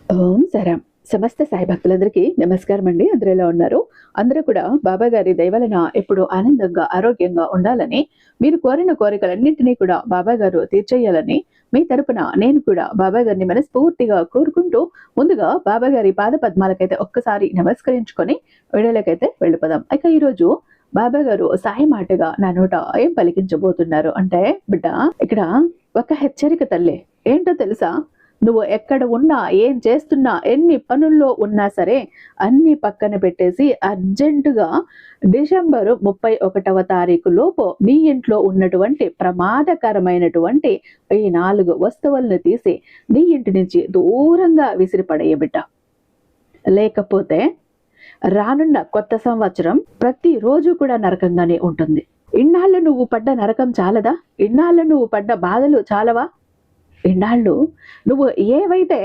ఓం సరం సమస్త సాయి భక్తులందరికీ నమస్కారం అండి. అందరూ ఎలా ఉన్నారు? అందరూ కూడా బాబా గారి దయవలన ఎప్పుడు ఆనందంగా ఆరోగ్యంగా ఉండాలని, మీరు కోరిన కోరికలన్నింటినీ కూడా బాబా గారు తీర్చేయాలని మీ తరపున నేను కూడా బాబా గారిని మనస్ఫూర్తిగా కోరుకుంటూ, ముందుగా బాబా గారి పాద పద్మాలకైతే ఒక్కసారి నమస్కరించుకొని వీడియోలకైతే వెళ్ళిపోదాం. ఇక ఈరోజు బాబా గారు సాయి మాటగా నా నోట ఏం పలికించబోతున్నారు అంటే, బిడ్డ ఇక్కడ ఒక హెచ్చరిక తల్లి. ఏంటో తెలుసా? నువ్వు ఎక్కడ ఉన్నా, ఏం చేస్తున్నా, ఎన్ని పనుల్లో ఉన్నా సరే అన్ని పక్కన పెట్టేసి అర్జెంటుగా డిసెంబరు 31వ తారీఖు లోపు నీ ఇంట్లో ఉన్నటువంటి ప్రమాదకరమైనటువంటి ఈ 4 వస్తువులను తీసి నీ ఇంటి నుంచి దూరంగా విసిరిపడేయ బిడ్డ. లేకపోతే రానున్న కొత్త సంవత్సరం ప్రతిరోజు కూడా నరకంగానే ఉంటుంది. ఇన్నాళ్ళు నువ్వు పడ్డ నరకం చాలదా? ఇన్నాళ్ళు నువ్వు పడ్డ బాధలు చాలవా? ఇన్నాళ్ళు నువ్వు ఏవైతే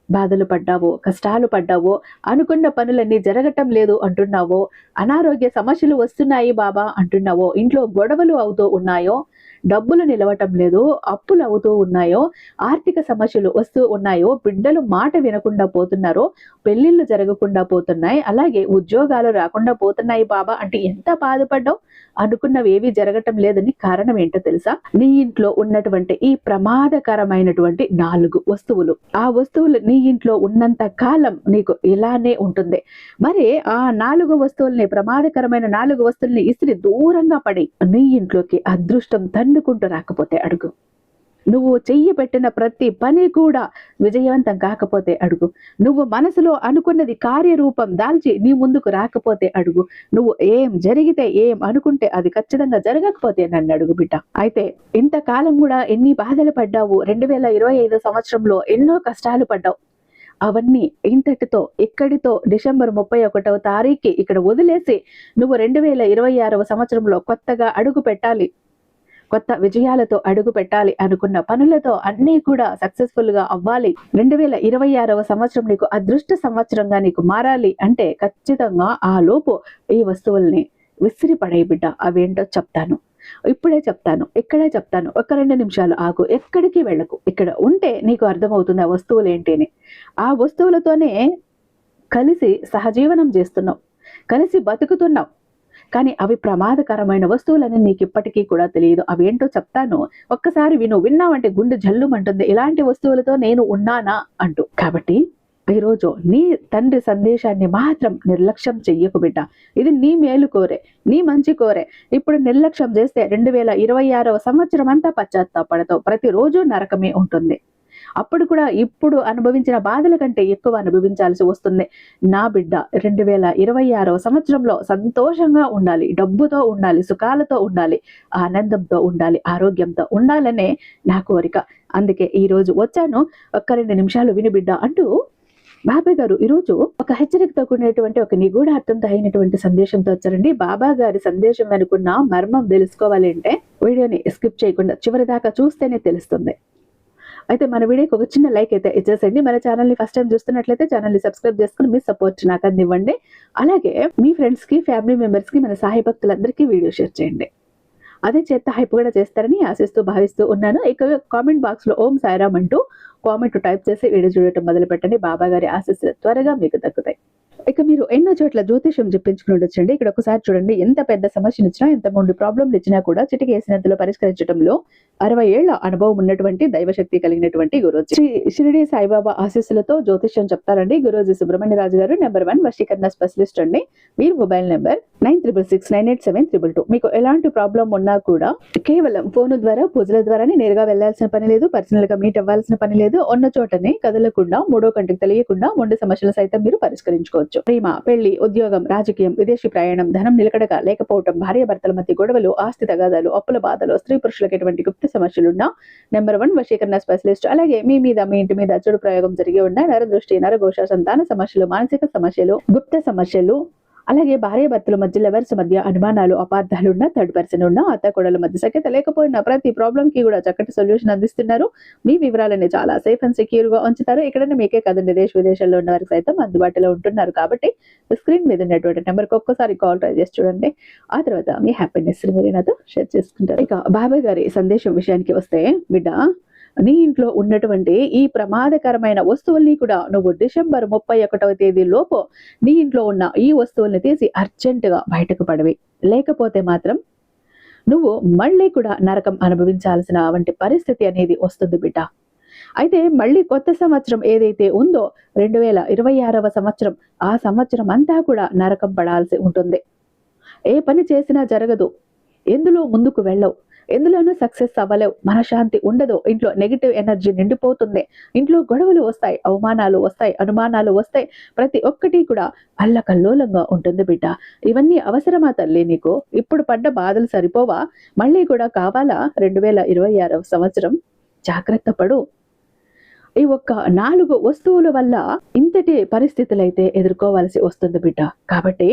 బాధలు పడ్డావో, కష్టాలు పడ్డావో, అనుకున్న పనులన్నీ జరగటం లేదు అంటున్నావో, అనారోగ్య సమస్యలు వస్తున్నాయి బాబా అంటున్నావో, ఇంట్లో గొడవలు అవుతూ ఉన్నాయో, డబ్బులు నిలవటం లేదు, అప్పులు అవుతూ ఉన్నాయో, ఆర్థిక సమస్యలు వస్తూ ఉన్నాయో, బిడ్డలు మాట వినకుండా పోతున్నారో, పెళ్లిళ్ళు జరగకుండా పోతున్నాయి, అలాగే ఉద్యోగాలు రాకుండా పోతున్నాయి బాబా అంటే ఎంత బాధపడ్డావు? అనుకున్నవి ఏవి జరగటం లేదని కారణం ఏంటో తెలుసా? నీ ఇంట్లో ఉన్నటువంటి ఈ ప్రమాదకరమైనటువంటి 4 వస్తువులు. ఆ వస్తువులు నీ ఇంట్లో ఉన్నంత కాలం నీకు ఇలానే ఉంటుంది. మరి ఆ 4 వస్తువుల్ని, ప్రమాదకరమైన 4 వస్తువుల్ని ఇసిరి దూరంగా పడి నీ ఇంట్లోకి అదృష్టం తన్నుకుంటూ రాకపోతే అడుగు. నువ్వు చెయ్యి పెట్టిన ప్రతి పని కూడా విజయవంతం కాకపోతే అడుగు. నువ్వు మనసులో అనుకున్నది కార్యరూపం దాల్చి నీ ముందుకు రాకపోతే అడుగు. నువ్వు ఏం జరిగితే, ఏం అనుకుంటే అది ఖచ్చితంగా జరగకపోతే నన్ను అడుగు బిడ్డ. అయితే ఇంతకాలం కూడా ఎన్ని బాధలు పడ్డావు, 2025 సంవత్సరంలో ఎన్నో కష్టాలు పడ్డావు. అవన్నీ ఇంతటితో ఇక్కడితో డిసెంబర్ 31వ తారీఖు ఇక్కడ వదిలేసి నువ్వు 2026వ సంవత్సరంలో కొత్తగా అడుగు పెట్టాలి. కొత్త విజయాలతో అడుగు పెట్టాలి. అనుకున్న పనులతో అన్నీ కూడా సక్సెస్ఫుల్ గా అవ్వాలి. 2026వ సంవత్సరం నీకు అదృష్ట సంవత్సరంగా నీకు మారాలి అంటే ఖచ్చితంగా ఆ లోపు ఈ వస్తువుల్ని విసిరి పడే బిడ్డ. అవేంటో చెప్తాను, ఇప్పుడే చెప్తాను, ఇక్కడే చెప్తాను. ఒక 2 నిమిషాలు ఆగు, ఎక్కడికి వెళ్ళకు. ఇక్కడ ఉంటే నీకు అర్థమవుతుంది ఆ వస్తువులు ఏంటి అని. ఆ వస్తువులతోనే కలిసి సహజీవనం చేస్తున్నావు, కలిసి బతుకుతున్నావు. కానీ అవి ప్రమాదకరమైన వస్తువులని నీకు ఇప్పటికీ కూడా తెలియదు. అవేంటో చెప్తాను, ఒక్కసారి విన్నావంటే గుండె జల్లుమంటుంది. ఇలాంటి వస్తువులతో నేను ఉన్నానా అంటూ. కాబట్టి ఈరోజు నీ తండ్రి సందేశాన్ని మాత్రం నిర్లక్ష్యం చెయ్యకు బిడ్డ. ఇది నీ మేలు కోరే, నీ మంచి కోరే. ఇప్పుడు నిర్లక్ష్యం చేస్తే 2026వ సంవత్సరం అంతా పశ్చాత్తాపడతావు. ప్రతిరోజు నరకమే ఉంటుంది. అప్పుడు కూడా ఇప్పుడు అనుభవించిన బాధల కంటే ఎక్కువ అనుభవించాల్సి వస్తుంది. నా బిడ్డ 2026వ సంవత్సరంలో సంతోషంగా ఉండాలి, డబ్బుతో ఉండాలి, సుఖాలతో ఉండాలి, ఆనందంతో ఉండాలి, ఆరోగ్యంతో ఉండాలనే నా కోరిక. అందుకే ఈ రోజు వచ్చాను. ఒక్క 2 నిమిషాలు విని బిడ్డ అంటూ బాబా గారు ఈరోజు ఒక హెచ్చరికతో కూడినటువంటి ఒక నిగూఢ అర్థంతో అయినటువంటి సందేశంతో వచ్చారండి. బాబా గారి సందేశం అనుకున్న మర్మం తెలుసుకోవాలి అంటే వీడియోని స్కిప్ చేయకుండా చివరి దాకా చూస్తేనే తెలుస్తుంది. అయితే మన వీడియోకి ఒక చిన్న లైక్ అయితే ఇచ్చేసండి. మన ఛానల్ని ఫస్ట్ టైం చూస్తున్నట్లయితే ఛానల్ని సబ్స్క్రైబ్ చేసుకుని మీ సపోర్ట్ నాకు అందివ్వండి. అలాగే మీ ఫ్రెండ్స్కి, ఫ్యామిలీ మెంబర్స్కి, మన సాయి భక్తులందరికీ వీడియో షేర్ చేయండి. అదే చేత హైప్ కూడా చేస్తారని ఆశిస్తూ భావిస్తూ ఉన్నాను. ఇక కామెంట్ బాక్స్లో ఓం సాయిరామ్ అంటూ కామెంట్ టైప్ చేసి వీడియో చూడటం మొదలు పెట్టండి. బాబా గారి ఆశీస్సులు త్వరగా మీకు దక్కుతాయి. ఇక మీరు ఎన్నో చోట్ల జ్యోతిష్యం చెప్పించుకుని ఉండొచ్చండి. ఇక్కడ ఒకసారి చూడండి, ఎంత పెద్ద సమస్యను ఇచ్చినా, ఎంత మొండి ప్రాబ్లంలు ఇచ్చినా కూడా చిటికేసినంతలో పరిష్కరించడంలో 60 ఏళ్ల అనుభవం ఉన్నటువంటి దైవశక్తి కలిగినటువంటి గురూజీ శ్రీ షిరిడి సాయిబాబా ఆశీస్సులతో జ్యోతిష్యం చెప్తారండి. గురూజీ సుబ్రహ్మణ్యరాజు గారు #1 వశీకరణ స్పెషలిస్ట్ అండి. వీరి మొబైల్ నెంబర్ 96698722. మీకు ఎలాంటి ప్రాబ్లం ఉన్నా కూడా కేవలం ఫోన్ ద్వారా, పూజల ద్వారానే నేరుగా వెళ్లాల్సిన పని లేదు, పర్సనల్ గా మీట్ అవ్వాల్సిన పని లేదు. ఉన్న చోటనే కదలకుండా, మూడో కంటికి తెలియకుండా మొండి సమస్యలు సైతం మీరు పరిష్కరించుకోవచ్చు. ప్రేమ, పెళ్లి, ఉద్యోగం, రాజకీయం, విదేశీ ప్రయాణం, ధనం నిలకడగా లేకపోవటం, భార్యాభర్తల మధ్య గొడవలు, ఆస్తి తగాదాలు, అప్పుల బాధలు, స్త్రీ పురుషులకు ఎటువంటి గుప్త సమస్యలున్నా #1 వశీకరణ స్పెషలిస్ట్. అలాగే మీ మీద, మీ ఇంటి మీద చెడు ప్రయోగం జరిగి ఉన్న నరదృష్టి, నరఘోష, సంతాన సమస్యలు, మానసిక సమస్యలు, గుప్త సమస్యలు, అలాగే భార్యాభర్తల మధ్య, లవర్స్ మధ్య అనుమానాలు, అపార్థాలు ఉన్న, థర్డ్ పర్సన్ ఉన్న, అత్త కోడల మధ్య సఖ్యత లేకపోయినా ప్రతి ప్రాబ్లం కి కూడా చక్కటి సొల్యూషన్ అందిస్తున్నారు. మీ వివరాలని చాలా సేఫ్ అండ్ సెక్యూర్ గా ఉంచుతారు. ఇక్కడనే మీకే కదండి, దేశ విదేశాల్లో ఉన్న వారికి సైతం అందుబాటులో ఉంటున్నారు. కాబట్టి స్క్రీన్ మీద ఉన్నటువంటి నెంబర్కి ఒక్కసారి కాల్ ట్రై చేసి చూడండి. ఆ తర్వాత మీ హ్యాపీనెస్ మీరు నాతో షేర్ చేసుకుంటారు. ఇక బాబా గారి సందేశం విషయానికి వస్తే, బిడ్డ నీ ఇంట్లో ఉన్నటువంటి ఈ ప్రమాదకరమైన వస్తువుల్ని కూడా నువ్వు డిసెంబర్ 31వ తేదీ లోపు నీ ఇంట్లో ఉన్న ఈ వస్తువుల్ని తీసి అర్జెంటుగా బయటకు పడవి. లేకపోతే మాత్రం నువ్వు మళ్ళీ కూడా నరకం అనుభవించాల్సిన వంటి పరిస్థితి అనేది వస్తుంది బిడ్డ. అయితే మళ్ళీ కొత్త సంవత్సరం ఏదైతే ఉందో 2026వ సంవత్సరం, ఆ సంవత్సరం అంతా కూడా నరకం పడాల్సి ఉంటుంది. ఏ పని చేసినా జరగదు, ఎందులో ముందుకు వెళ్ళవు, ఎందులోనూ సక్సెస్ అవ్వలేవు, మనశ్శాంతి ఉండదు, ఇంట్లో నెగిటివ్ ఎనర్జీ నిండిపోతుంది, ఇంట్లో గొడవలు వస్తాయి, అవమానాలు వస్తాయి, అనుమానాలు వస్తాయి, ప్రతి ఒక్కటి కూడా అల్లకల్లోలంగా ఉంటుంది బిడ్డ. ఇవన్నీ అవసరమా తల్లి నీకు? ఇప్పుడు పడ్డ బాధలు సరిపోవా? మళ్ళీ కూడా కావాలా 2026వ సంవత్సరం? జాగ్రత్త పడు. ఈ ఒక్క 4 వస్తువుల వల్ల ఇంతటి పరిస్థితులైతే ఎదుర్కోవాల్సి వస్తుంది బిడ్డ. కాబట్టి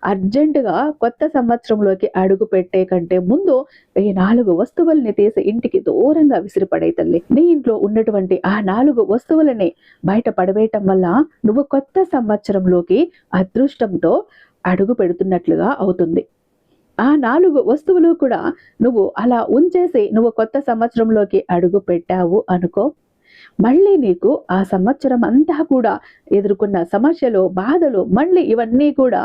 అర్జెంటుగా కొత్త సంవత్సరంలోకి అడుగు పెట్టే కంటే ముందు ఈ 4 వస్తువుల్ని తీసి ఇంటికి దూరంగా విసిరిపడే తల్లి. నీ ఇంట్లో ఉన్నటువంటి ఆ 4 వస్తువులని బయట పడవేయటం వల్ల నువ్వు కొత్త సంవత్సరంలోకి అదృష్టంతో అడుగు పెడుతున్నట్లుగా అవుతుంది. ఆ 4 వస్తువులు కూడా నువ్వు అలా ఉంచేసి నువ్వు కొత్త సంవత్సరంలోకి అడుగు పెట్టావు అనుకో, మళ్ళీ నీకు ఆ సంవత్సరం అంతా కూడా ఎదుర్కొన్న సమస్యలు, బాధలు మళ్ళీ ఇవన్నీ కూడా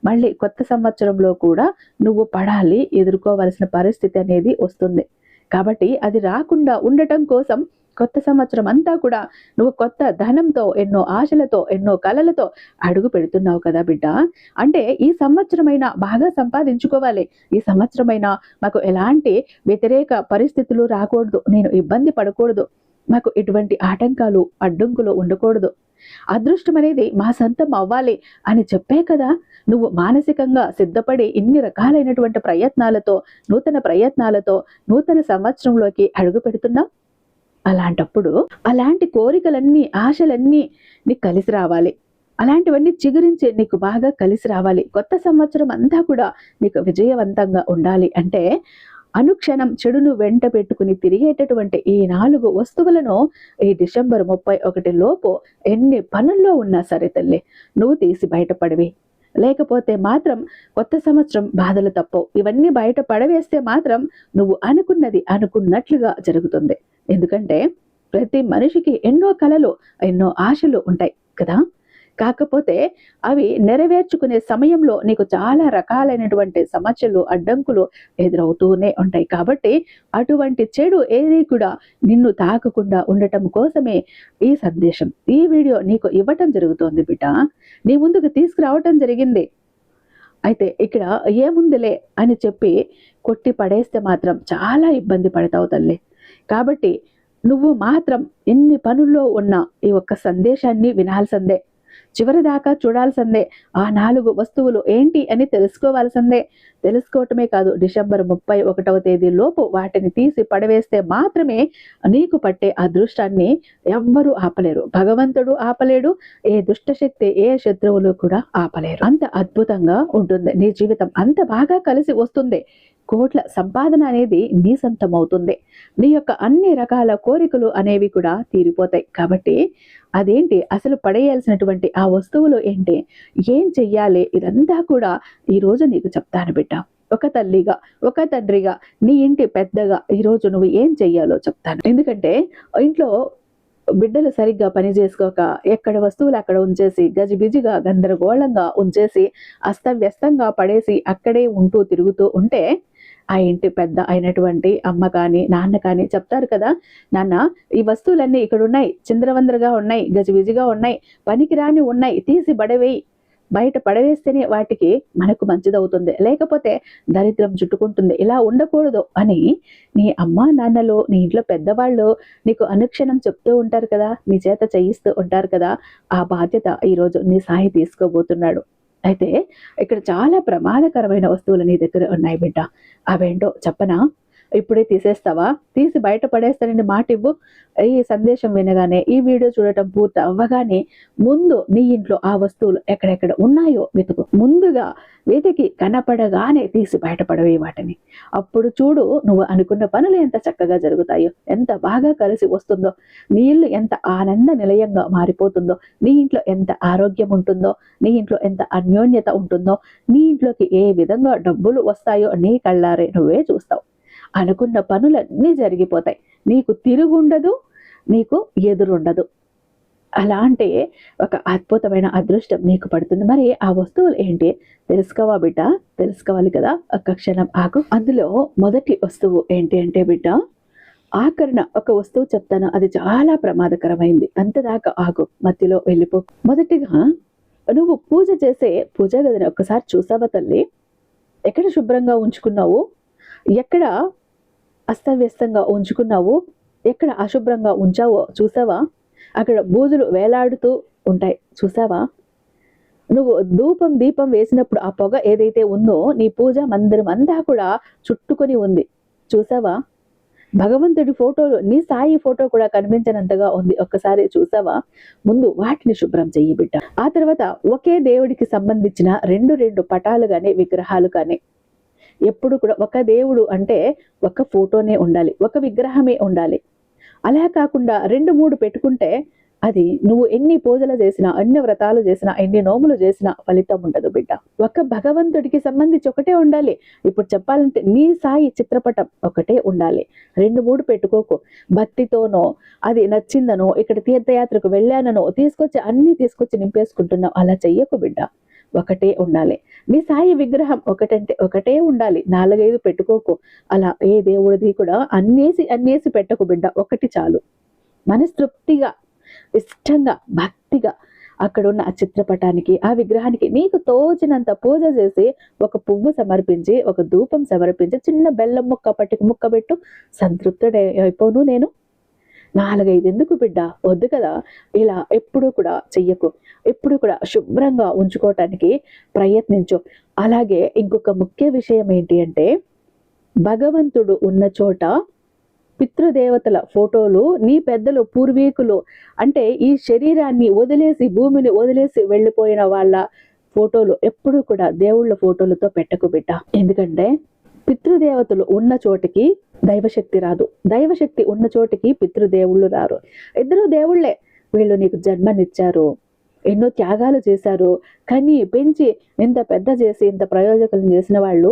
మళ్ళీ కొత్త సంవత్సరంలో కూడా నువ్వు పడాలి, ఎదుర్కోవాల్సిన పరిస్థితి అనేది వస్తుంది. కాబట్టి అది రాకుండా ఉండటం కోసం కొత్త సంవత్సరం అంతా కూడా నువ్వు కొత్త ధనంతో, ఎన్నో ఆశలతో, ఎన్నో కలలతో అడుగు పెడుతున్నావు కదా బిడ్డ. అంటే ఈ సంవత్సరమైనా బాగా సంపాదించుకోవాలి, ఈ సంవత్సరమైనా మాకు ఎలాంటి వ్యతిరేక పరిస్థితులు రాకూడదు, నేను ఇబ్బంది పడకూడదు, మాకు ఎటువంటి ఆటంకాలు, అడ్డంకులు ఉండకూడదు, అదృష్టం అనేది మా సొంతం అవ్వాలి అని చెప్పే కదా నువ్వు మానసికంగా సిద్ధపడి ఇన్ని రకాలైనటువంటి ప్రయత్నాలతో, నూతన ప్రయత్నాలతో నూతన సంవత్సరంలోకి అడుగు పెడుతున్నావు. అలాంటప్పుడు అలాంటి కోరికలన్నీ, ఆశలన్నీ నీకు కలిసి రావాలి. అలాంటివన్నీ చిగురించి నీకు బాగా కలిసి రావాలి. కొత్త సంవత్సరం అంతా కూడా నీకు విజయవంతంగా ఉండాలి అంటే అనుక్షణం చెడును వెంట పెట్టుకుని తిరిగేటటువంటి ఈ 4 వస్తువులను ఈ డిసెంబర్ 31 లోపు ఎన్ని పనుల్లో ఉన్నా సరే తల్లి నువ్వు తీసి బయటపడవి. లేకపోతే మాత్రం కొత్త సంవత్సరం బాధలు తప్పవు. ఇవన్నీ బయట పడవేస్తే మాత్రం నువ్వు అనుకున్నది అనుకున్నట్లుగా జరుగుతుంది. ఎందుకంటే ప్రతి మనిషికి ఎన్నో కలలు, ఎన్నో ఆశలు ఉంటాయి కదా. కాకపోతే అవి నెరవేర్చుకునే సమయంలో నీకు చాలా రకాలైనటువంటి సమస్యలు, అడ్డంకులు ఎదురవుతూనే ఉంటాయి. కాబట్టి అటువంటి చెడు ఏది కూడా నిన్ను తాకకుండా ఉండటం కోసమే ఈ సందేశం, ఈ వీడియో నీకు ఇవ్వటం జరుగుతోంది బిడ్డ. నీ ముందుకు తీసుకురావటం జరిగింది. అయితే ఇక్కడ ఏముందిలే అని చెప్పి కొట్టి పడేస్తే మాత్రం చాలా ఇబ్బంది పడతావు తల్లి. కాబట్టి నువ్వు మాత్రం ఎన్ని పనుల్లో ఉన్న ఈ ఒక్క సందేశాన్ని వినాల్సిందే, చివరి దాకా చూడాల్సిందే. ఆ 4 వస్తువులు ఏంటి అని తెలుసుకోవాల్సిందే. తెలుసుకోవటమే కాదు, డిసెంబర్ 31వ తేదీ లోపు వాటిని తీసి పడవేస్తే మాత్రమే నీకు పట్టే అదృష్టాన్ని ఎవ్వరూ ఆపలేరు. భగవంతుడు ఆపలేడు, ఏ దుష్టశక్తి, ఏ శత్రువులు కూడా ఆపలేరు. అంత అద్భుతంగా ఉంటుంది నీ జీవితం, అంత బాగా కలిసి వస్తుంది. కోట్ల సంపాదన అనేది నీ సొంతం అవుతుంది. నీ యొక్క అన్ని రకాల కోరికలు అనేవి కూడా తీరిపోతాయి. కాబట్టి అదేంటి, అసలు పడేయాల్సినటువంటి ఆ వస్తువులు ఏంటి, ఏం చెయ్యాలి, ఇదంతా కూడా ఈరోజు నీకు చెప్తాను బిడ్డ. ఒక తల్లిగా, ఒక తండ్రిగా, నీ ఇంటి పెద్దగా ఈరోజు నువ్వు ఏం చెయ్యాలో చెప్తాను. ఎందుకంటే ఇంట్లో బిడ్డలు సరిగ్గా పని చేసుకోక ఎక్కడ వస్తువులు అక్కడ ఉంచేసి, గజిబిజిగా గందరగోళంగా ఉంచేసి, అస్తవ్యస్తంగా పడేసి అక్కడే ఉంటూ తిరుగుతూ ఉంటే ఆ ఇంటి పెద్ద అయినటువంటి అమ్మ కానీ, నాన్న కానీ చెప్తారు కదా, నాన్న ఈ వస్తువులన్నీ ఇక్కడ ఉన్నాయి, చిందరవందరగా ఉన్నాయి, గజిబిజిగా ఉన్నాయి, పనికిరాని ఉన్నాయి, తీసి పడవేయి, బయట పడవేస్తేనే వాటికి మనకు మంచిదవుతుంది, లేకపోతే దరిద్రం చుట్టుకుంటుంది, ఇలా ఉండకూడదు అని నీ అమ్మ నాన్నలు, నీ ఇంట్లో పెద్దవాళ్ళు నీకు అనుక్షణం చెప్తూ ఉంటారు కదా, నీ చేత చేయిస్తూ ఉంటారు కదా. ఆ బాధ్యత ఈరోజు నీ సాయి తీసుకోబోతున్నాడు. అయితే ఇక్కడ చాలా ప్రమాదకరమైన వస్తువులు నీ దగ్గర ఉన్నాయి బిడ్డ. అవేంటో చెప్పనా? ఇప్పుడే తీసేస్తావా? తీసి బయట పడేస్తానని మాట ఇవ్వు. ఈ సందేశం వినగానే, ఈ వీడియో చూడటం పూర్తి అవ్వగానే ముందు నీ ఇంట్లో ఆ వస్తువులు ఎక్కడెక్కడ ఉన్నాయో వెతుకు. ముందుగా వెతికి కనపడగానే తీసి బయటపడవే వాటిని. అప్పుడు చూడు నువ్వు అనుకున్న పనులు ఎంత చక్కగా జరుగుతాయో, ఎంత బాగా కలిసి వస్తుందో, నీ ఇల్లు ఎంత ఆనంద నిలయంగా మారిపోతుందో, నీ ఇంట్లో ఎంత ఆరోగ్యం ఉంటుందో, నీ ఇంట్లో ఎంత అన్యోన్యత ఉంటుందో, నీ ఇంట్లోకి ఏ విధంగా డబ్బులు వస్తాయో నీ కళ్ళారే నువ్వే చూస్తావు. అనుకున్న పనులన్నీ జరిగిపోతాయి. నీకు తిరుగుండదు, నీకు ఎదురుండదు. అలాంటి ఒక అద్భుతమైన అదృష్టం నీకు పడుతుంది. మరి ఆ వస్తువులు ఏంటి తెలుసుకోవా బిడ్డ? తెలుసుకోవాలి కదా. ఒక్క క్షణం ఆగు. అందులో మొదటి వస్తువు ఏంటి అంటే బిడ్డ, ఆకరణ ఒక వస్తువు చెప్తాను, అది చాలా ప్రమాదకరమైంది. అంతదాకా ఆగు, మధ్యలో వెళ్ళిపో. మొదటిగా నువ్వు పూజ చేసే పూజా గదిని ఒక్కసారి చూసావా తల్లి? ఎక్కడ శుభ్రంగా ఉంచుకున్నావు? ఎక్కడ అస్తవ్యస్తంగా ఉంచుకున్నావు? ఎక్కడ అశుభ్రంగా ఉంచావో చూసావా? అక్కడ బూజులు వేలాడుతూ ఉంటాయి చూసావా? నువ్వు ధూపం దీపం వేసినప్పుడు ఆ పొగ ఏదైతే ఉందో నీ పూజా మందిరం అంతా కూడా చుట్టుకొని ఉంది చూసావా? భగవంతుడి ఫోటోలు, నీ సాయి ఫోటో కూడా కనిపించినంతగా ఉంది. ఒక్కసారి చూసావా? ముందు వాటిని శుభ్రం చెయ్యి బిడ్డ. ఆ తర్వాత ఒకే దేవుడికి సంబంధించిన రెండు పటాలు కానీ విగ్రహాలు కానీ, ఎప్పుడు కూడా ఒక దేవుడు అంటే ఒక ఫోటోనే ఉండాలి, ఒక విగ్రహమే ఉండాలి. అలా కాకుండా 2-3 పెట్టుకుంటే అది నువ్వు ఎన్ని పూజలు చేసినా, ఎన్ని వ్రతాలు చేసినా, ఎన్ని నోములు చేసినా ఫలితం ఉండదు బిడ్డ. ఒక భగవంతుడికి సంబంధించి ఒకటే ఉండాలి. ఇప్పుడు చెప్పాలంటే నీ సాయి చిత్రపటం ఒకటే ఉండాలి. 2-3 పెట్టుకోకు. భక్తితోనో, అది నచ్చిందనో, ఇక్కడ తీర్థయాత్రకు వెళ్ళాననో అన్ని తీసుకొచ్చి నింపేసుకుంటున్నావు. అలా చెయ్యకు బిడ్డ. ఒకటే ఉండాలి. నీ సాయి విగ్రహం ఒకటంటే ఒకటే ఉండాలి. 4-5 పెట్టుకోకు. అలా ఏ దేవుడిది కూడా అన్నేసి పెట్టకు బిడ్డ. ఒకటి చాలు. మనస్తృప్తిగా, ఇష్టంగా, భక్తిగా అక్కడున్న ఆ చిత్రపటానికి, ఆ విగ్రహానికి నీకు తోచినంత పూజ చేసి, ఒక పువ్వు సమర్పించి, ఒక ధూపం సమర్పించి, చిన్న బెల్లం ముక్క పట్టిక ముక్క పెట్టు. సంతృప్తుడే అయిపోను నేను. 4-5 ఎందుకు బిడ్డ? వద్దు కదా. ఇలా ఎప్పుడూ కూడా చెయ్యకు. ఎప్పుడు కూడా శుభ్రంగా ఉంచుకోవటానికి ప్రయత్నించు. అలాగే ఇంకొక ముఖ్య విషయం ఏంటి అంటే, భగవంతుడు ఉన్న చోట పితృదేవతల ఫోటోలు, నీ పెద్దలు పూర్వీకులు అంటే ఈ శరీరాన్ని వదిలేసి, భూమిని వదిలేసి వెళ్ళిపోయిన వాళ్ళ ఫోటోలు ఎప్పుడూ కూడా దేవుళ్ళ ఫోటోలతో పెట్టకు బిడ్డ. ఎందుకంటే పితృదేవతలు ఉన్న చోటికి దైవశక్తి రాదు, దైవశక్తి ఉన్న చోటికి పితృదేవుళ్ళు రారు. ఇద్దరు దేవుళ్లే. వీళ్ళు నీకు జన్మనిచ్చారు, ఎన్నో త్యాగాలు చేశారు, కని పెంచి ఇంత పెద్ద చేసి ఇంత ప్రయోజకులను చేసిన వాళ్ళు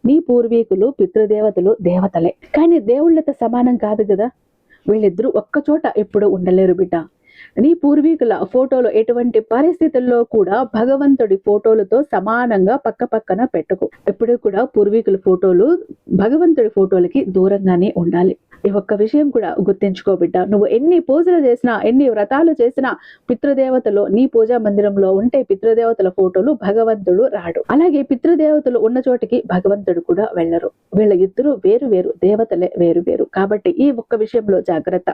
నీ పూర్వీకులు, పితృదేవతలు, దేవతలే. కానీ దేవుళ్ళతో సమానం కాదు కదా. వీళ్ళిద్దరూ ఒక్క చోట ఎప్పుడు ఉండలేరు బిడ్డ. నీ పూర్వీకుల ఫోటోలు ఎటువంటి పరిస్థితుల్లో కూడా భగవంతుడి ఫోటోలతో సమానంగా పక్క పక్కన పెట్టుకో. ఎప్పుడూ కూడా పూర్వీకుల ఫోటోలు భగవంతుడి ఫోటోలకి దూరంగానే ఉండాలి. ఈ ఒక్క విషయం కూడా గుర్తించుకో బిడ్డ. నువ్వు ఎన్ని పూజలు చేసినా, ఎన్ని వ్రతాలు చేసినా, పితృదేవతలు నీ పూజా మందిరంలో ఉంటే పితృదేవతల ఫోటోలు భగవంతుడు రాడు. అలాగే పితృదేవతలు ఉన్న చోటికి భగవంతుడు కూడా వెళ్ళరు. వీళ్ళ ఇద్దరు వేరు వేరు, దేవతలే వేరు వేరు. కాబట్టి ఈ ఒక్క విషయంలో జాగ్రత్త.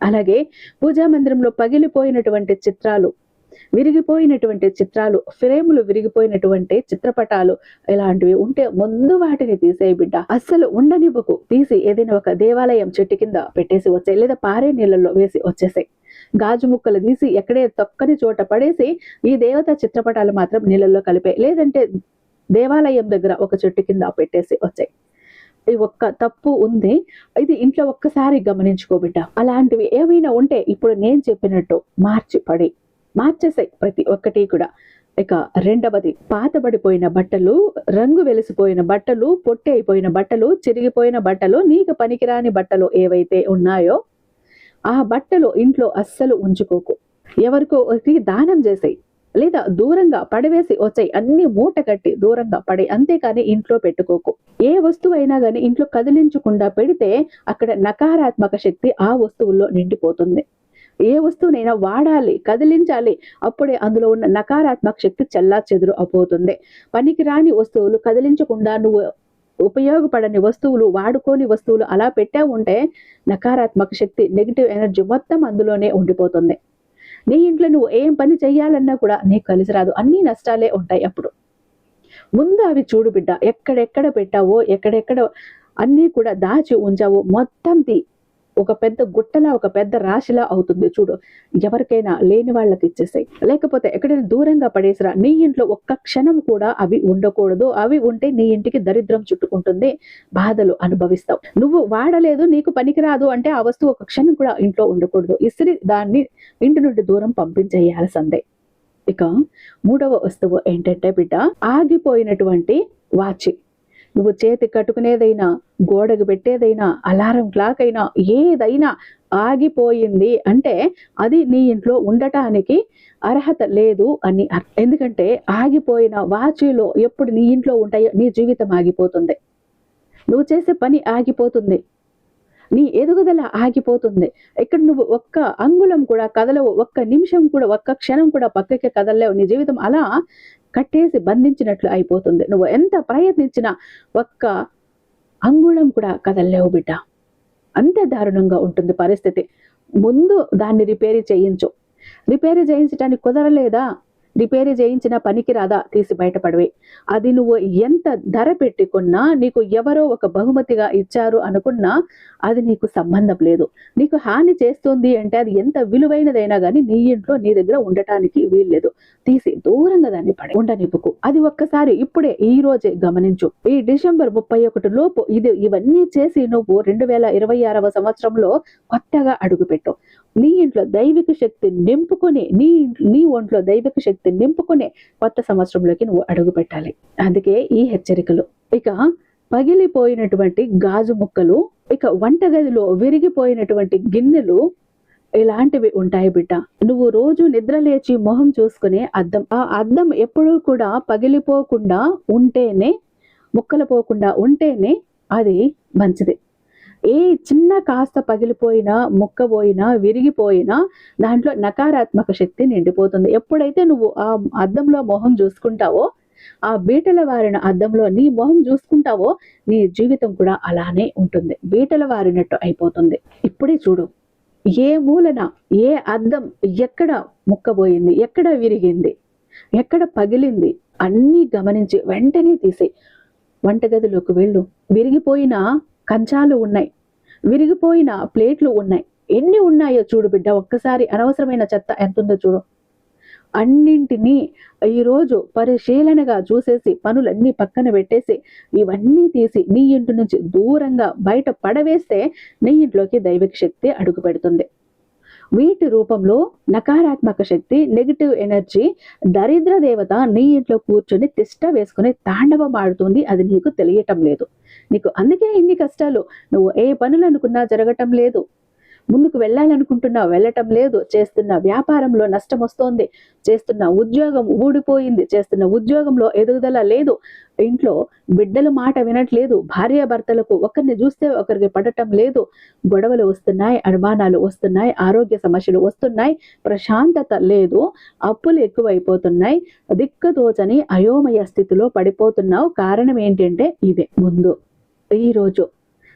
అలాగే పూజా మందిరంలో పగిలిపోయినటువంటి చిత్రాలు, విరిగిపోయినటువంటి చిత్రాలు, ఫ్రేములు విరిగిపోయినటువంటి చిత్రపటాలు ఇలాంటివి ఉంటే ముందు వాటిని తీసేయి బిడ్డ. అస్సలు ఉండనివ్వకు. తీసి ఏదైనా ఒక దేవాలయం చెట్టు కింద పెట్టేసి వచ్చాయి, లేదా పారే నీళ్ళల్లో వేసి వచ్చేసాయి. గాజు ముక్కలు తీసి ఎక్కడే తొక్కని చోట పడేసి ఈ దేవత చిత్రపటాలు మాత్రం నీళ్ళల్లో కలిపాయి, లేదంటే దేవాలయం దగ్గర ఒక చెట్టు కింద పెట్టేసి వచ్చాయి. ఈ ఒక్క తప్పు ఉంది. ఇది ఇంట్లో ఒక్కసారి గమనించుకో బిడ్డ. అలాంటివి ఏమైనా ఉంటే ఇప్పుడు నేను చెప్పినట్టు మార్చేసాయి ప్రతి ఒక్కటి కూడా. ఇక రెండవది, పాతబడిపోయిన బట్టలు, రంగు వెలిసిపోయిన బట్టలు, పొట్టి అయిపోయిన బట్టలు, చిరిగిపోయిన బట్టలు, నీకు పనికిరాని బట్టలు ఏవైతే ఉన్నాయో ఆ బట్టలు ఇంట్లో అస్సలు ఉంచుకోకు. ఎవరికో దానం చేసాయి, లేదా దూరంగా పడవేసి వచ్చాయి. అన్ని మూట కట్టి దూరంగా పడే, అంతేకాని ఇంట్లో పెట్టుకోకు. ఏ వస్తువు అయినా కానీ ఇంట్లో కదిలించకుండా పెడితే అక్కడ నకారాత్మక శక్తి ఆ వస్తువుల్లో నిండిపోతుంది. ఏ వస్తువునైనా వాడాలి, కదిలించాలి, అప్పుడే అందులో ఉన్న నకారాత్మక శక్తి చెల్లా చెదురు అయిపోతుంది. పనికిరాని వస్తువులు, కదిలించకుండా నువ్వు ఉపయోగపడని వస్తువులు, వాడుకోని వస్తువులు అలా పెట్టా ఉంటే నకారాత్మక శక్తి, నెగిటివ్ ఎనర్జీ మొత్తం అందులోనే ఉండిపోతుంది. నీ ఇంట్లో నువ్వు ఏం పని చెయ్యాలన్నా కూడా నీకు కలిసి రాదు, అన్ని నష్టాలే ఉంటాయి. అప్పుడు ముందు అవి చూడు బిడ్డ. ఎక్కడెక్కడ పెట్టావో, ఎక్కడెక్కడ అన్నీ కూడా దాచి ఉంచావో మొత్తం ఒక పెద్ద గుట్టలా, ఒక పెద్ద రాశిలా అవుతుంది చూడు. ఎవరికైనా లేని వాళ్ళకి ఇచ్చేసాయి, లేకపోతే ఎక్కడైనా దూరంగా పడేసిరా. నీ ఇంట్లో ఒక్క క్షణం కూడా అవి ఉండకూడదు. అవి ఉంటే నీ ఇంటికి దరిద్రం చుట్టుకుంటుంది, బాధలు అనుభవిస్తావు. నువ్వు వాడలేదు, నీకు పనికిరాదు అంటే ఆ వస్తువు ఒక క్షణం కూడా ఇంట్లో ఉండకూడదు. ఇసిరి దాన్ని ఇంటి నుండి దూరం పంపించేయాల్సిందే. ఇక మూడవ వస్తువు ఏంటంటే బిడ్డ, ఆగిపోయినటువంటి వాచి. నువ్వు చేతి కట్టుకునేదైనా, గోడకు పెట్టేదైనా, అలారం క్లాక్ అయినా, ఏదైనా ఆగిపోయింది అంటే అది నీ ఇంట్లో ఉండటానికి అర్హత లేదు అని అర్థం. ఎందుకంటే ఆగిపోయిన వాచీలో ఎప్పుడు నీ ఇంట్లో ఉంటాయో నీ జీవితం ఆగిపోతుంది, నువ్వు చేసే పని ఆగిపోతుంది, నీ ఎదుగుదల ఆగిపోతుంది. ఇక్కడ నువ్వు ఒక్క అంగుళం కూడా కదలవు, ఒక్క నిమిషం కూడా, ఒక్క క్షణం కూడా పక్కకి కదలలేవు. నీ జీవితం అలా కట్టేసి బంధించినట్లు అయిపోతుంది. నువ్వు ఎంత ప్రయత్నించినా ఒక్క అంగుళం కూడా కదలలేవు బిడ్డ. అంత దారుణంగా ఉంటుంది పరిస్థితి. ముందు దాన్ని రిపేర్ చేయించు. రిపేర్ చేయించడానికి కుదరలేదా? రిపేర్ చేయించిన పనికి రాదా? తీసి బయటపడవి. అది నువ్వు ఎంత ధర పెట్టుకున్నా, నీకు ఎవరో ఒక బహుమతిగా ఇచ్చారు అనుకున్నా అది నీకు సంబంధం లేదు. నీకు హాని చేస్తుంది అంటే అది ఎంత విలువైనదైనా కానీ నీ ఇంట్లో నీ దగ్గర ఉండటానికి వీల్లేదు. తీసి దూరంగా దాన్ని ఉండనివ్వకు. అది ఒక్కసారి ఇప్పుడే ఈ రోజే గమనించు. ఈ డిసెంబర్ 31 లోపు ఇవన్నీ చేసి నువ్వు 2026వ సంవత్సరంలో కొత్తగా అడుగుపెట్టు. నీ ఇంట్లో దైవిక శక్తి నింపుకొని, నీ ఒంట్లో దైవిక శక్తి నింపుకునే కొత్త సంవత్సరంలోకి నువ్వు అడుగు పెట్టాలి. అందుకే ఈ హెచ్చరికలు. ఇక పగిలిపోయినటువంటి గాజు ముక్కలు, ఇక వంటగదిలో విరిగిపోయినటువంటి గిన్నెలు, ఇలాంటివి ఉంటాయి బిడ్డ. నువ్వు రోజు నిద్ర లేచి మొహం చూసుకునే అద్దం, ఆ అద్దం ఎప్పుడూ కూడా పగిలిపోకుండా ఉంటేనే, ముక్కలు పోకుండా ఉంటేనే అది మంచిది. ఏ చిన్న కాస్త పగిలిపోయినా, ముక్కబోయినా, విరిగిపోయినా దాంట్లో నకారాత్మక శక్తి నిండిపోతుంది. ఎప్పుడైతే నువ్వు ఆ అద్దంలో మొహం చూసుకుంటావో, ఆ బీటల వారిన అద్దంలో నీ మొహం చూసుకుంటావో, నీ జీవితం కూడా అలానే ఉంటుంది, బీటల వారినట్టు అయిపోతుంది. ఇప్పుడే చూడు, ఏ మూలన ఏ అద్దం ఎక్కడ ముక్కబోయింది, ఎక్కడ విరిగింది, ఎక్కడ పగిలింది అన్నీ గమనించి వెంటనే తీసి వంటగదిలోకి వెళ్ళు. విరిగిపోయిన కంచాలు ఉన్నాయి, విరిగిపోయిన ప్లేట్లు ఉన్నాయి, ఎన్ని ఉన్నాయో చూడు బిడ్డ. ఒక్కసారి అనవసరమైన చెత్త ఎంతుందో చూడు. అన్నింటినీ ఈరోజు పరిశీలనగా చూసేసి పనులన్నీ పక్కన పెట్టేసి ఇవన్నీ తీసి నీ ఇంటి నుంచి దూరంగా బయట పడవేస్తే నీ ఇంట్లోకి దైవిక శక్తి అడుగు పెడుతుంది. వీటి రూపంలో నకారాత్మక శక్తి, నెగిటివ్ ఎనర్జీ, దరిద్ర దేవత నీ ఇంట్లో కూర్చొని తిష్ట వేసుకుని తాండవం ఆడుతుంది. అది నీకు తెలియటం లేదు. నీకు అందుకే ఇన్ని కష్టాలు. నువ్వు ఏ పనులు అనుకున్నా జరగటం లేదు, ముందుకు వెళ్ళాలనుకుంటున్నా వెళ్ళటం లేదు, చేస్తున్న వ్యాపారంలో నష్టం వస్తోంది, చేస్తున్న ఉద్యోగం ఊడిపోయింది, చేస్తున్న ఉద్యోగంలో ఎదుగుదల లేదు, ఇంట్లో బిడ్డల మాట వినట్లేదు, భార్యాభర్తలకు ఒకరిని చూస్తే ఒకరికి పడటం లేదు, గొడవలు వస్తున్నాయి, అనుమానాలు వస్తున్నాయి, ఆరోగ్య సమస్యలు వస్తున్నాయి, ప్రశాంతత లేదు, అప్పులు ఎక్కువైపోతున్నాయి, దిక్కుతోచని అయోమయ స్థితిలో పడిపోతున్నావు. కారణం ఏంటంటే ఇవే. ముందు ఈరోజు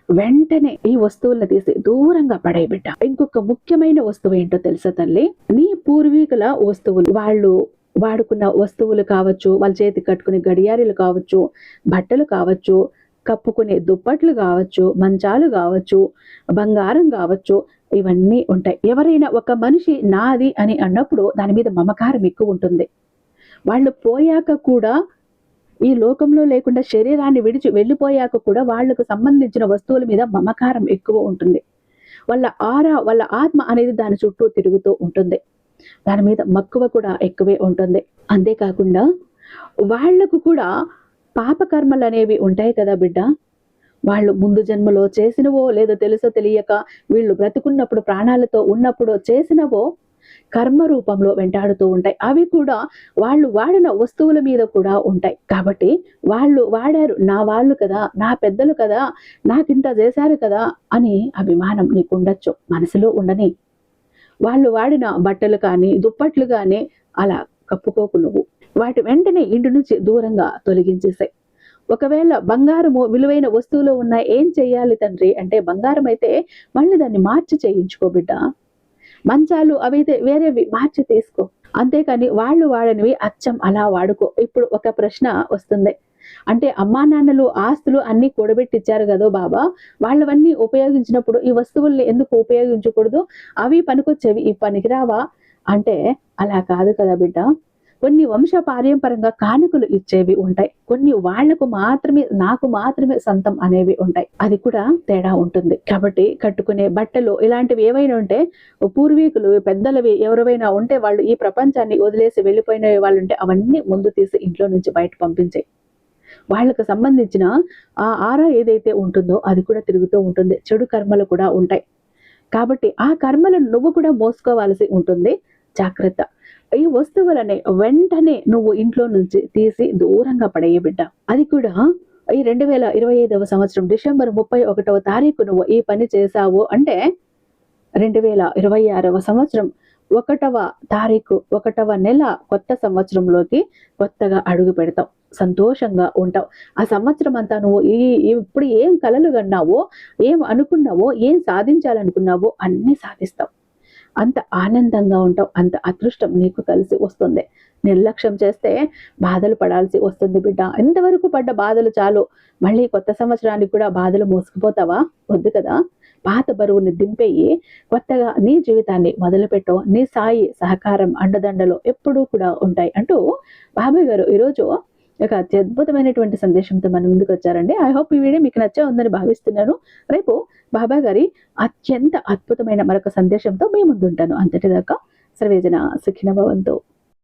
వెంటనే ఈ వస్తువులను తీసి దూరంగా పడేయబిడ్డ. ఇంకొక ముఖ్యమైన వస్తువు ఏంటో తెలుసా తల్లి? నీ పూర్వీకుల వస్తువులు, వాళ్ళు వాడుకున్న వస్తువులు కావచ్చు, వాళ్ళ చేతి కట్టుకునే గడియారాలు కావచ్చు, బట్టలు కావచ్చు, కప్పుకునే దుప్పట్లు కావచ్చు, మంచాలు కావచ్చు, బంగారం కావచ్చు, ఇవన్నీ ఉంటాయి. ఎవరైనా ఒక మనిషి నాది అని అన్నప్పుడు దాని మీద మమకారం ఎక్కువ ఉంటుంది. వాళ్ళు పోయాక కూడా, ఈ లోకంలో లేకుండా శరీరాన్ని విడిచి వెళ్ళిపోయాక కూడా వాళ్లకు సంబంధించిన వస్తువుల మీద మమకారం ఎక్కువ ఉంటుంది. వాళ్ళ ఆరా, వాళ్ళ ఆత్మ అనేది దాని చుట్టూ తిరుగుతూ ఉంటుంది. దాని మీద మక్కువ కూడా ఎక్కువే ఉంటుంది. అంతేకాకుండా వాళ్లకు కూడా పాపకర్మలు అనేవి ఉంటాయి కదా బిడ్డ. వాళ్ళు ముందు జన్మలో చేసినవో లేదో తెలుసో తెలియక వీళ్ళు బ్రతుకున్నప్పుడు ప్రాణాలతో ఉన్నప్పుడు చేసినవో కర్మ రూపంలో వెంటాడుతూ ఉంటాయి. అవి కూడా వాళ్ళు వాడిన వస్తువుల మీద కూడా ఉంటాయి. కాబట్టి వాళ్ళు వాడారు, నా వాళ్ళు కదా, నా పెద్దలు కదా, నాకింత చేశారు కదా అని అభిమానం నీకు ఉండొచ్చు, మనసులో ఉండని. వాళ్ళు వాడిన బట్టలు కానీ దుప్పట్లు కానీ అలా కప్పుకోకు నువ్వు. వాటి వెంటనే ఇంటి నుంచి దూరంగా తొలగించేసాయి. ఒకవేళ బంగారము విలువైన వస్తువులు ఉన్నాయి, ఏం చెయ్యాలి తండ్రి అంటే, బంగారం అయితే మళ్ళీ దాన్ని మార్చి చేయించుకో బిడ్డ. మంచాలు అవైతే వేరేవి మార్చి తీసుకో. అంతేకాని వాళ్ళు వాడనివి అచ్చం అలా వాడుకో. ఇప్పుడు ఒక ప్రశ్న వస్తుంది, అంటే అమ్మా నాన్నలు ఆస్తులు అన్ని కూడబెట్టిచ్చారు కదా బాబా, వాళ్ళవన్నీ ఉపయోగించినప్పుడు ఈ వస్తువుల్ని ఎందుకు ఉపయోగించకూడదు, అవి పనికొచ్చేవి ఈ పనికిరావా అంటే, అలా కాదు కదా బిడ్డ. కొన్ని వంశ పారంపరంగా కానుకలు ఇచ్చేవి ఉంటాయి, కొన్ని వాళ్లకు మాత్రమే, నాకు మాత్రమే సొంతం అనేవి ఉంటాయి. అది కూడా తేడా ఉంటుంది. కాబట్టి కట్టుకునే బట్టలు ఇలాంటివి ఏవైనా ఉంటే, పూర్వీకులు పెద్దలవి ఎవరైనా ఉంటే, వాళ్ళు ఈ ప్రపంచాన్ని వదిలేసి వెళ్ళిపోయిన వాళ్ళు ఉంటే అవన్నీ ముందు తీసి ఇంట్లో నుంచి బయట పంపించాయి. వాళ్ళకు సంబంధించిన ఆ ఆరా ఏదైతే ఉంటుందో అది కూడా తిరుగుతూ ఉంటుంది. చెడు కర్మలు కూడా ఉంటాయి. కాబట్టి ఆ కర్మలను నువ్వు కూడా మోసుకోవాల్సి ఉంటుంది. జాగ్రత్త. ఈ వస్తువులని వెంటనే నువ్వు ఇంట్లో నుంచి తీసి దూరంగా పడేయి బిడ్డ. అది కూడా ఈ 2025వ సంవత్సరం డిసెంబర్ 31వ తారీఖు నువ్వు ఈ పని చేశావు అంటే 2026వ సంవత్సరం 1వ తారీఖు 1వ నెల కొత్త సంవత్సరంలోకి కొత్తగా అడుగు పెడతావు. సంతోషంగా ఉంటావు. ఆ సంవత్సరం అంతా నువ్వు ఇప్పుడు ఏం కలలు కన్నావో, ఏం అనుకున్నావో, ఏం సాధించాలనుకున్నావో అన్నీ సాధిస్తావు. అంత ఆనందంగా ఉంటావు. అంత అదృష్టం నీకు కలిసి వస్తుంది. నిర్లక్ష్యం చేస్తే బాధలు పడాల్సి వస్తుంది బిడ్డ. ఇంతవరకు పడ్డ బాధలు చాలు. మళ్ళీ కొత్త సంవత్సరానికి కూడా బాధలు మోసుకుపోతావా? వద్దు కదా. పాత బరువుని దింపేయి కొత్తగా నీ జీవితాన్ని మొదలుపెట్టు. నీ సాయి సహకారం అండదండలు ఎప్పుడూ కూడా ఉంటాయి అంటూ బాబాయ్ గారు ఈరోజు ఒక అత్యద్భుతమైనటువంటి సందేశంతో మన ముందుకు వచ్చారండి. ఐ హోప్ ఈ వీడియో మీకు నచ్చే ఉందని భావిస్తున్నాను. రేపు బాబా గారి అత్యంత అద్భుతమైన మరొక సందేశంతో మీ ముందుంటాను. అంతటిదాకా సర్వేజన సుఖినో భవంతు.